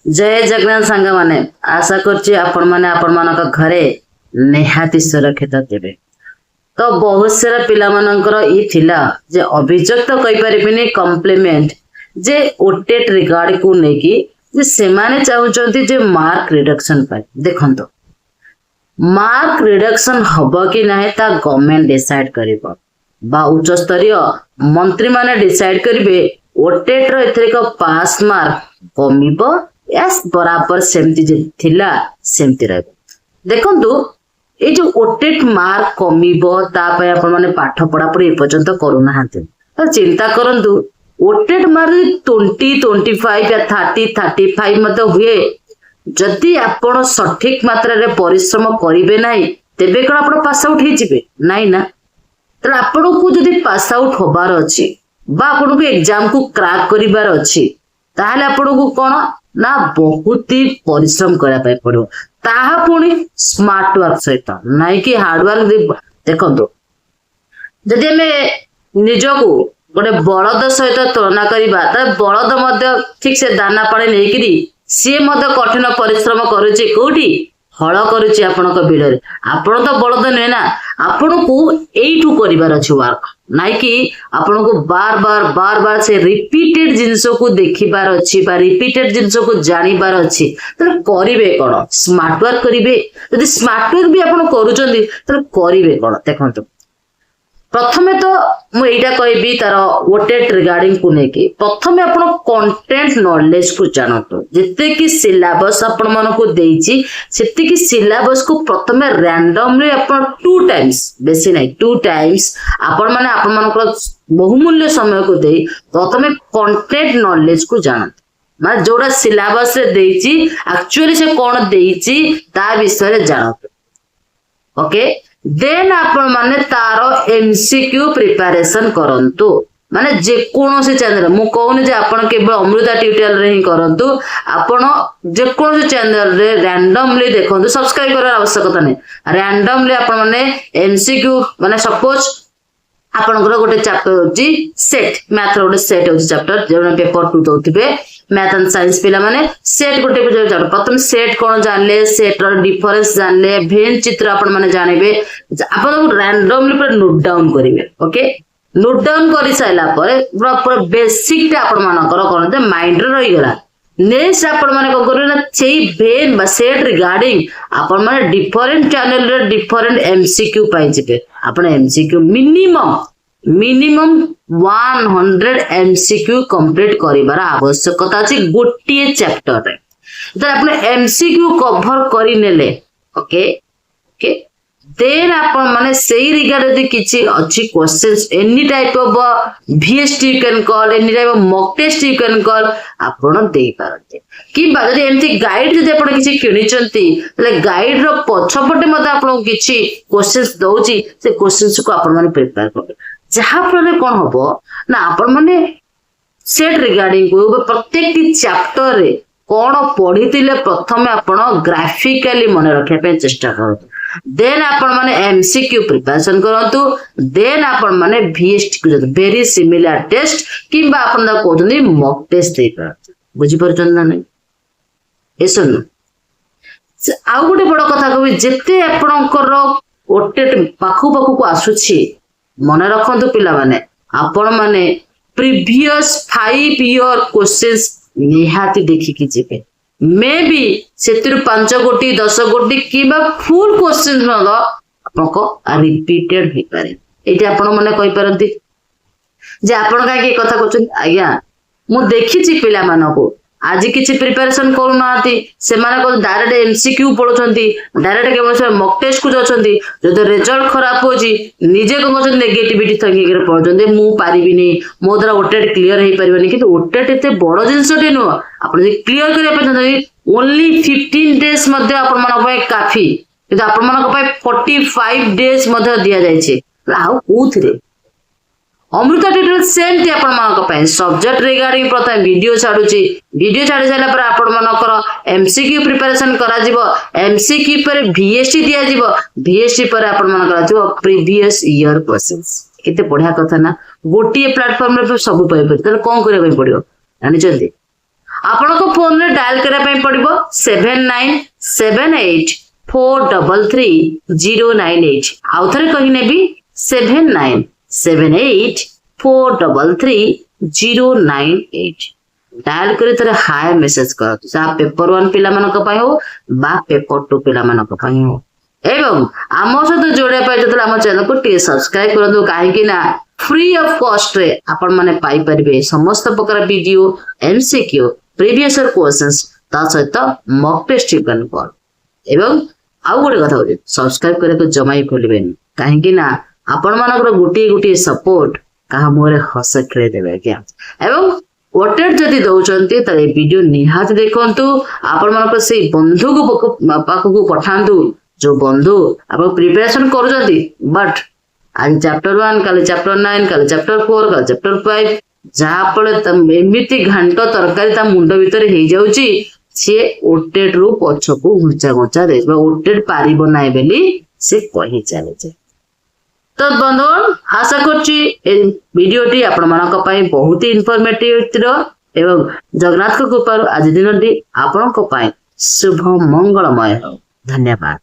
जय जगन्नाथ सांग माने आशा करछि आपण माने आपण मानक घरे निहाती सुरक्षित थे। तो बहुत सारा पिला मानकर ई थिला जे अभियोग तो कहि परिबिनी कॉम्प्लीमेंट जे ओटेट रिगार्ड को नेकी जे सेमाने चाहुचंती जे मार्क रिडक्शन पाए देखंतो मार्क रिडक्शन हबो कि नाही ता गवर्नमेंट डिसाइड करिवो बा उच्च स्तरीय मंत्री माने डिसाइड करिवे ओटेट रो एथरिक पास मार्क कमिबो यस बराबर सेमती जे थिला सेमती रहबो। देखंतु ए जो ओटेट मार्क कमिबो ता पय आपण माने पाठ पढा पढी पर्यंत करू नाहांते तो चिंता करंतु ओटेट मार्क 20 25 या 30 35 मत हुए जदि आपण सठिक मात्रा रे परिश्रम करिवे नाही तेबे कोन आपण पास आउट हे जिवे नाही ना। त आपण को जदि पास आउट होबार अछि बा आपण को एग्जाम को क्रैक करिवार अछि ताहले आपण को कोन ना बहुत ही परिश्रम करा पाए पड़ो ताहा पुणी स्मार्ट वर्क सहित नाइ कि हार्ड वर्क। देखो जदि हमें निजको गोटे बलद सहित तुलना करवा बलद मध्य ठीक से दाना पानी नहीं सी कठिन परिश्रम करुच्ची कौटी हल करुच्ची आपणक बिलरे आपण तो बलद नुहे ना आपण को एठू करिवार अछि वर्क नाइ कि आपण को बार बार बार बार से रिपीटेड जिंस को देखिबार अछि बा रिपीटेड जिंस को जानिबार अछि त करिवे कोन स्मार्ट वर्क करिवे। यदि स्मार्ट वर्क भी आपण करूचंदी त करिवे कोन देखंतु प्रथमे तो मु एटा कहबी तार ओटेट रिगार्डिंग को नेकी प्रथमे आपण कंटेंट नॉलेज को जानतो जते कि सिलेबस आपण मन को देइची सेते कि सिलेबस को प्रथमे रैंडमली आपण 2 टाइम्स बेसी नाही 2 टाइम्स आपण माने आपण मन को बहुमूल्य समय को देई प्रथमे कंटेंट नॉलेज को जानतो माने जोडा सिलेबस रे देइची एक्चुअली से कोन देइची ता विषय रे जानतो। ओके देन आपण माने तारो एमसीक्यू प्रिपरेशन करंतु माने जे कोनोसी चैनल मु कहूनी जे आपण केवल अमृता ट्यूटोरियल रे ही करंतु आपण जे कोनोसी चैनल रे रैंडमली देखंतु सब्सक्राइब करर आवश्यकता नै रैंडमली आपण माने एमसीक्यू माने सपोज आपनकर गोटे चैप्टर होची सेट मैथ रो गोटे सेट होची चैप्टर जेना पेपर 2 दोथिबे मैथ एंड साइंस पिला माने सेट गोटे चैप्टर प्रथम सेट कोन जानले सेट रो डिफरेंस जानले भेन चित्र आपण माने जानिबे आपण रैंडमली पर नोट डाउन करिवे। ओके नोट डाउन करि साइला पर प्रॉपर बेसिक टा आपण मानकर कोन ते माइंड रे रहि गेला नेक्स्ट आपण माने को करिवे ना सेई भेन बा सेट रिगार्डिंग आपण माने डिफरेंट चैनल रे डिफरेंट एमसीक्यू पाइ जिबे आपण एमसीक्यू मिनिमम 100 एमसीक्यू कंप्लीट करिवार आवश्यकता अछि गोटिए चैप्टर रे त आपण एमसीक्यू कवर करि नेले। ओके ओके देन आपण माने सेही रिगार्ड यदि किछि अछि questions any type of VST you can call any type of mock test you can call आपण देई पारते कि बादरी एमती गाइड जदि आपण किछि किनिचंती तले गाइड रो पछपटे मते आपण किछि क्वेश्चंस दउची से क्वेश्चंस को आपण माने प्रिपेयर कर जहा पर कोन हबो ना आपण माने सेट रिगार्डिंग को प्रत्येक चैप्टर रे कोन पढितिले प्रथमे आपण ग्राफिकली मन रखे पे चेष्टा करतो देन आपण माने एमसीक्यू प्रिपरेशन करंतु देन आपण माने VST को जतो वेरी सिमिलर टेस्ट किबा आपण दा कोजनी मॉक टेस्ट दे पर बुझी परछन ना नै एसन आ गोटे बड़ कथा कहबी जेते आपणकर ओटेट पाखु पाखु को आसुछि मन रखंतु पिला माने आपण माने प्रीवियस 5 ईयर क्वेश्चंस निहाती देखि कि जेबे मे बी सेतिर 5 गोटी 10 गोटी किबा फुल क्वेश्चन मग आपनको रिपीटेड हे पारे एटा आपण माने कहि परंती जे आपण का के कथा कहछन आज्ञा मु देखिछि पिला मानको आज किछि प्रिपरेशन करू नाती से माने को डायरेक्ट एमसीक्यू पढोचंती डायरेक्ट केवल मॉक टेस्ट को जाचंती जदि रिजल्ट खराब होजी निजे को कहछन नेगेटिविटी थंगी के पढोचंती मु पारिबी नै मो द्वारा ओटेट क्लियर हे परिबनी किंतु ओटेट एते बड़ जिंसटे नो आपण जे क्लियर करिया पे ओनली 15 डेज मध्ये आपण मन पय काफी किंतु आपण मन पय 45 डेज मध्ये दिया जाय छै लाउ कोथरे अमृता ट्यूटोरियल सेम ती आपण मानक पय सब्जेक्ट रिगार्डिंग प्रथम वीडियो छाडुची वीडियो छाडी साला पर आपण मानकर एमसीक्यू प्रिपरेशन करा जिवो एमसीक्यू पर VST दिया जिवो VST पर आपण मान करा जिवो प्रीवियस ईयर क्वेश्चंस केते बढ़िया कथा ना गोटिए प्लेटफॉर्म रे सब पय पर त कोन करे पय पड़ियो जानि चंदी आपन को फोन रे डायल करा पई पड़िबो 7978433098 आउ थरे कहि नेबी 7978433098 डायल करे तरे हाय मेसेज कर सा पेपर 1 पिला मन को पई हो बा पेपर 2 पिला मन को पई हो एवं आम सहित जोड़े पाई जतले आम चैनल को टी सब्सक्राइब करंतु काहे कि ना फ्री ऑफ कॉस्ट रे आपण माने पाई परिबे समस्त प्रकार video MCQ previous year questions ता सहित मॉक टेस्ट चिकन पर एवं आउ गोटे कथा होय सब्सक्राइब करे तो जमाई खोलबेन काहे कि ना आपण मानकर गुटी गुटी सपोर्ट कहा मोरे हस खेले देबे क्या एवं ओटेड जदि दउचंती त ए वीडियो निहात देखंतु आपण मानकर से बंधु को पाखु को पठांतु जो बंधु आप प्रिपरेशन करूचंती बट आज चैप्टर 1 काले चैप्टर 9 काले चैप्टर 4 काले चैप्टर 5 जहा पळे एमिति घंट तरकारी ता मुंड भीतर हे जाउची से ओटेड रु पछको घुचा घुचा दे ओटेड पारिबो नाइ बेली से कहि चले जे तो बंधुगण आशा करछि ए वीडियोटी आपण मानक पई बहुत ही इंफॉर्मेटिव थिरो एवं जगन्नाथ को कृपा आज दिनटी आपण को पई शुभ मंगलमय हो धन्यवाद।